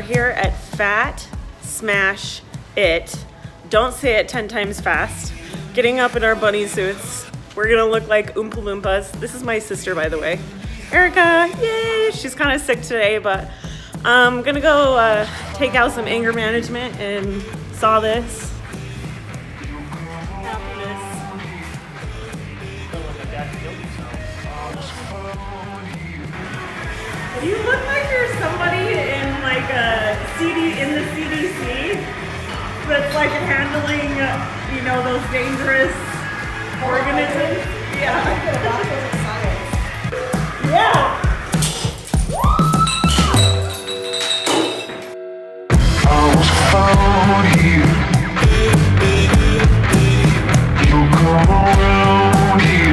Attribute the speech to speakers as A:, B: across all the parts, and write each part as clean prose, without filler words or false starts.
A: here at Phat Smash It. Don't say it 10 times fast. Getting up in our bunny suits. We're gonna look like Oompa Loompas. This is my sister, by the way. Erica, yay! She's kind of sick today, but I'm gonna go take out some anger management and saw this. You look like you're somebody in like a in the CDC that's like handling, you know, those dangerous organisms. Yeah. Yeah. I was found here. You come around here.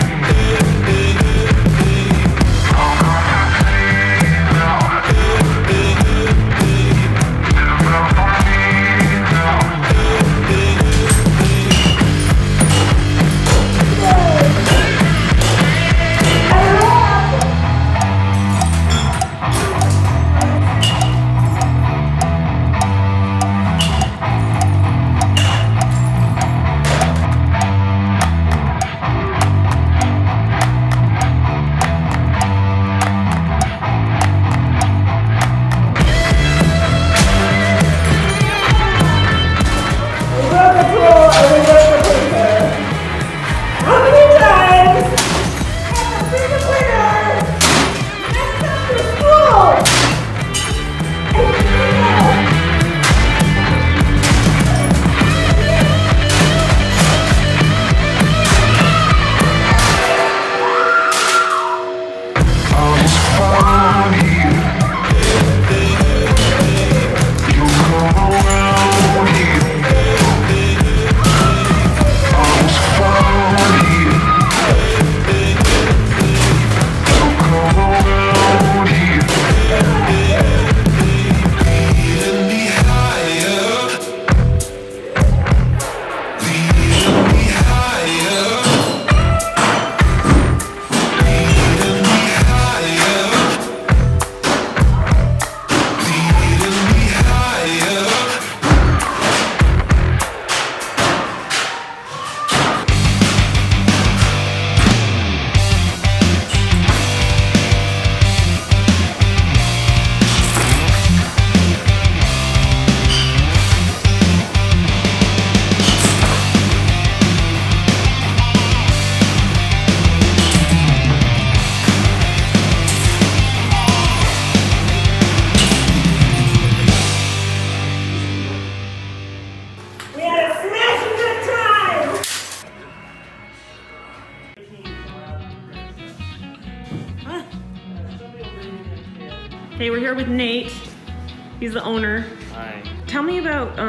A: Okay, we're here with Nate. He's the owner.
B: Hi.
A: Tell me about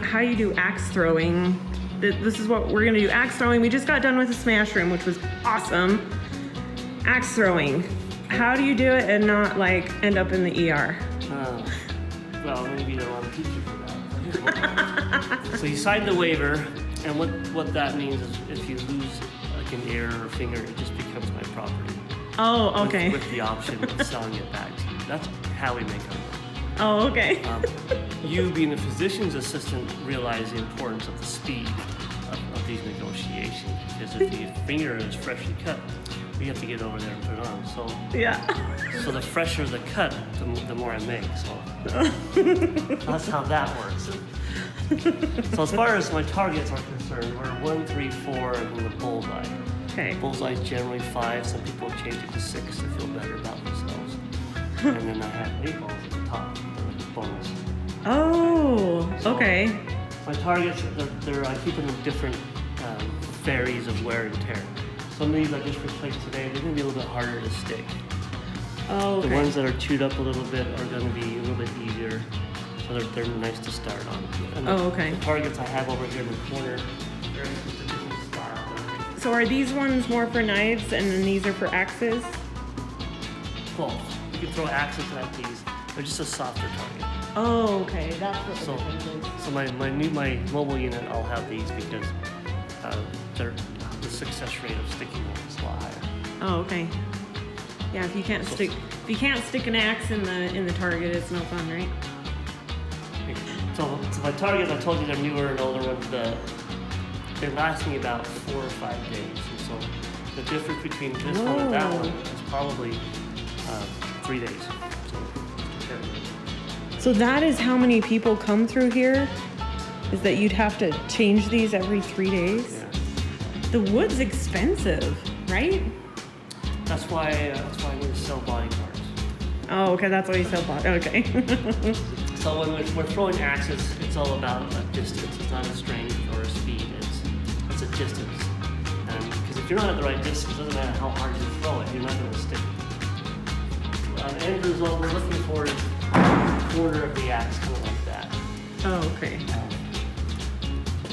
A: how you do axe throwing. This is what we're gonna do, axe throwing. We just got done with the smash room, which was awesome. Axe throwing. How do you do it and not like end up in the ER?
B: Well, maybe they want to teach you for that. So you sign the waiver, and what that means is if you lose like an ear or finger, it just becomes my property.
A: Oh, okay.
B: With the option of selling it back to you. That's how we make our money.
A: Oh, okay.
B: You being a physician's assistant realize the importance of the speed of these negotiations, because if your finger is freshly cut, you have to get over there and put it on. So
A: yeah.
B: So the fresher the cut, the more I make. So that's how that works. So as far as my targets are concerned, we're 1, 3, 4, and the bullseye.
A: Okay.
B: Bullseye generally 5. Some people change it to 6 to feel better about themselves. And then I have 8 balls at the top, the bonus.
A: Oh,
B: So
A: okay.
B: My targets, I keep them in different varies of wear and tear. Some of these I just replaced today, they're going to be a little bit harder to stick.
A: Oh, okay.
B: The ones that are chewed up a little bit are going to be a little bit easier, so they're nice to start on. And
A: okay.
B: The targets I have over here in the corner, they're just a different style.
A: So are these ones more for knives and then these are for axes?
B: Both. You can throw axes at these. They're just a softer target.
A: Oh, okay. That's what the
B: So,
A: difference is.
B: so my mobile unit, I'll have these because the success rate of sticking them is a lot higher.
A: Oh, okay. Yeah, if you can't stick an axe in the target, it's no fun, right?
B: So my targets, I told you they're newer and older ones. They last me about 4 or 5 days. And so the difference between this one and that one is probably 3 days.
A: So that is how many people come through here? Is that you'd have to change these every 3 days?
B: Yeah.
A: The wood's expensive, right?
B: That's why I need to sell body parts.
A: Oh, okay, that's why you sell pot. Okay.
B: So when we're throwing axes, it's all about a distance. It's not a strength or a speed. It's a distance. Because if you're not at the right distance, it doesn't matter how hard you throw it, you're not going to stick. The end result we're looking for is the corner of the axe, kind of like that.
A: Oh, okay.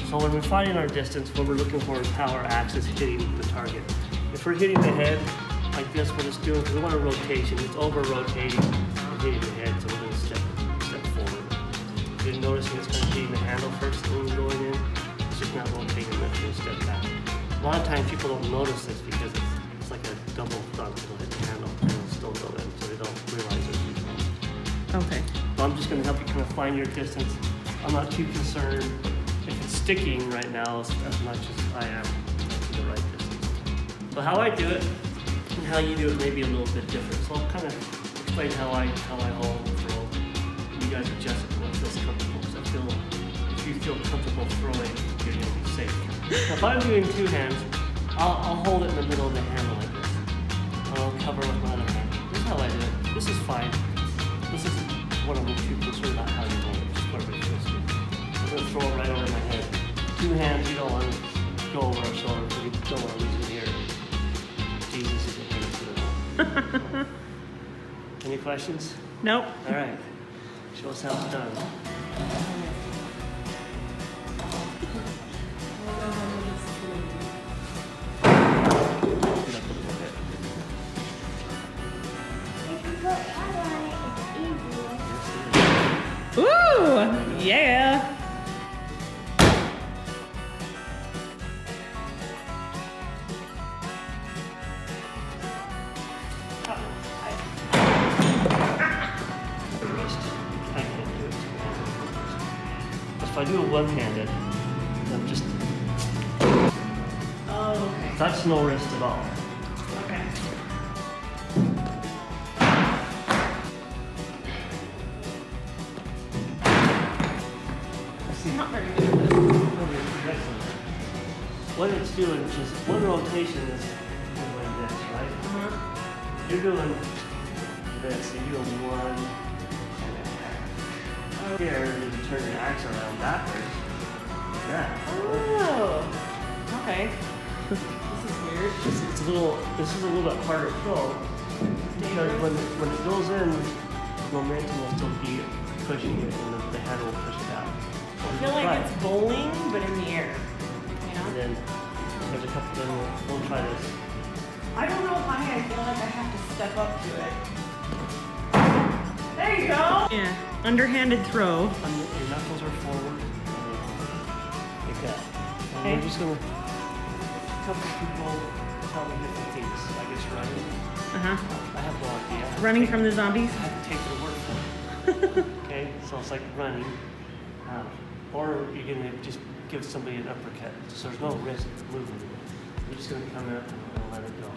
B: So when we're finding our distance, what we're looking for is how our axe is hitting the target. If we're hitting the head like this, we're just doing, because we want a rotation. It's over-rotating and hitting the head, so we're going to step forward. If you're noticing it's kind of hitting the handle first when we're going in, it's just not rotating enough to step back. A lot of times people don't notice this because it's like a double thump. It'll hit the handle and it'll still go in, so they don't realize it's too close.
A: Okay.
B: So I'm just going to help you kind of find your distance. I'm not too concerned if it's sticking right now as much as I am to the right distance. So how I do it and how you do it may be a little bit different. So I'll kind of explain how I hold and throw. You guys adjust it to what feels comfortable. Because I feel if you feel comfortable throwing, you're going to be safe. Now, if I'm doing two hands, I'll hold it in the middle of the handle like this. I'll cover with my other hand. This is how I do it. This is fine. This is what I'm too concerned about how you hold it. Just whatever it feels good. I'm going to throw it right over my head. Two hands, you don't want to go over our shoulder because you don't want to lose it here. Jesus is a hand. Any questions?
A: Nope.
B: All right. Show us how it's done.
A: Ooh, yeah.
B: If I do it one-handed, I'm just...
A: Oh, okay.
B: That's no wrist at all.
A: Okay. Not very good at this.
B: What it's doing is just one rotation is like this, right?
A: Uh-huh.
B: You're doing this, you're doing one and a half. Here, you turn your axe around backwards. Yeah.
A: Oh. Okay. This is weird.
B: This is a little bit harder to throw because when it goes in, the momentum will still be pushing it and the head will push it out.
A: I feel like it's bowling, but in the air. You know?
B: And then there's a couple of we'll try this.
A: I don't know why I feel like I have to step up to it. There you go. Yeah. Underhanded throw.
B: Your knuckles are forward. Like that. And
A: Okay.
B: we're just gonna a couple people tell me different things. I guess running.
A: Uh-huh.
B: I have no idea.
A: Running from the zombies?
B: I have to take their word for it. Okay, so it's like running. Or you're gonna just give somebody an uppercut. So there's no risk of moving. You're just gonna come up and let it go.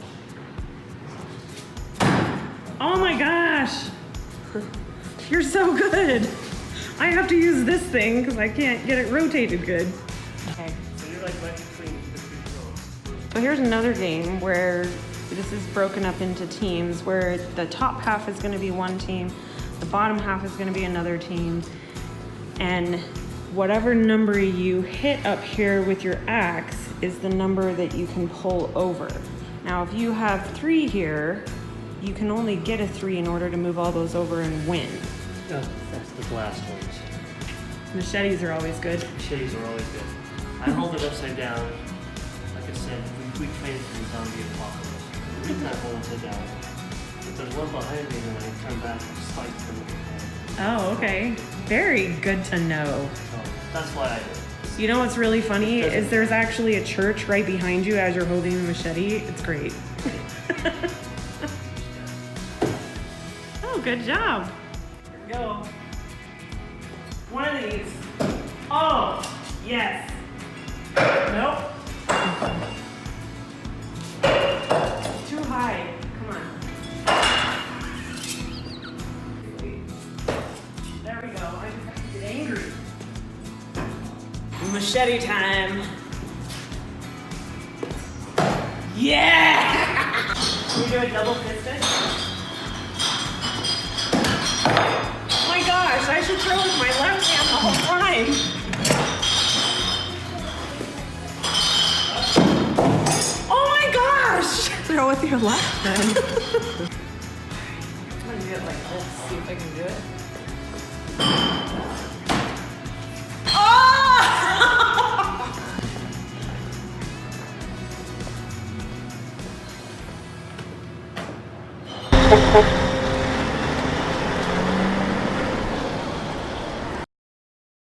A: Oh my gosh! You're so good! I have to use this thing because I can't get it rotated good. Okay.
B: So you're like right between the two throws.
A: So here's another game where this is broken up into teams where the top half is going to be one team, the bottom half is going to be another team, and whatever number you hit up here with your axe is the number that you can pull over. Now if you have 3 here, you can only get a 3 in order to move all those over and win.
B: Oh, that's the last ones.
A: Machetes are always good.
B: Machetes are always good. I hold it upside down. Like I said, we train for the zombie apocalypse. The reason I hold it upside down is there's one behind me and I can turn back and spike them with my hand.
A: Oh, okay. Very good to know.
B: So that's why I do it.
A: You know what's really funny is there's actually a church right behind you as you're holding the machete. It's great. Oh, good job. Here we go. One of these. Oh, yes. Nope. Too high. Come on. There we go. I just have to get angry. Machete time. Yeah! Can we do a double fisted? Oh my gosh, I should throw with my left hand the whole time. Oh my gosh!
C: Throw with your left then.
A: I'm gonna do it like this, see if I can do it. Oh!